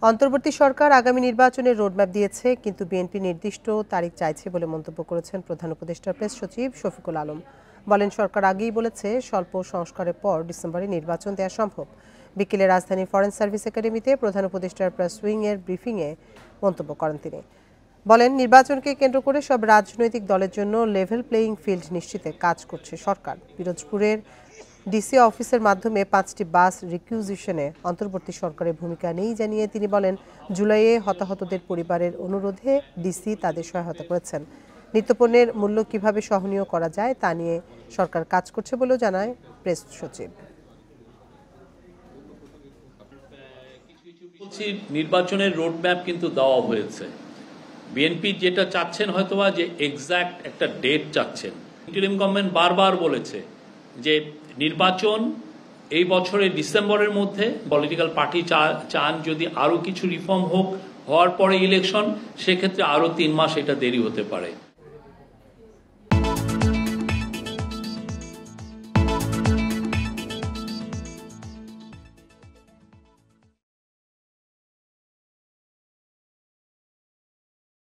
অন্তর্বর্তী সরকার আগামী নির্বাচনের রোডম্যাপ দিয়েছে, কিন্তু বিএনপি নির্দিষ্ট তারিখ চাইছে বলে মন্তব্য করেছেন প্রধান উপদেষ্টার প্রেস সচিব শফিকুল আলম। বলেন, সরকার আগেই বলেছে স্বল্প সংস্কারের পর ডিসেম্বরে নির্বাচন দেওয়া সম্ভব। বিকেলে রাজধানীর ফরেন সার্ভিস একাডেমিতে প্রধান উপদেষ্টার প্রেস উইংয়ের ব্রিফিংয়ে মন্তব্য করেন তিনি। বলেন, নির্বাচনকে কেন্দ্র করে সব রাজনৈতিক দলের জন্য লেভেল প্লেয়িং ফিল্ড নিশ্চিতে কাজ করছে সরকার। পিরোজপুরের ডিসি অফিসের মাধ্যমে 5টি বাস রিকিউজিশনে অন্তর্বর্তী সরকারের ভূমিকা নেই জানিয়ে তিনি বলেন, জুলাইয়ে হতাহতদের পরিবারের অনুরোধে ডিসি তাদের সহায়তা করেছেন। নিত্যপণ্যের মূল্য কিভাবে সহনীয় করা যায় তা নিয়ে সরকার কাজ করছে বলেও জানায় প্রেস সচিব। নির্বাচনের রোডম্যাপ কিন্তু দেওয়া হয়েছে। বিএনপি যেটা চাচ্ছেন হয়তোবা যে এক্সাক্ট একটা ডেট চাচ্ছেন। ইন্টারিম গভর্নমেন্ট বারবার বলেছে যে নির্বাচন এই বছরের ডিসেম্বরের মধ্যে। পলিটিক্যাল পার্টি চান যদি আরো কিছু রিফর্ম হওয়ার পরে ইলেকশন, সেক্ষেত্রে আরো 3 মাস এটা দেরি হতে পারে।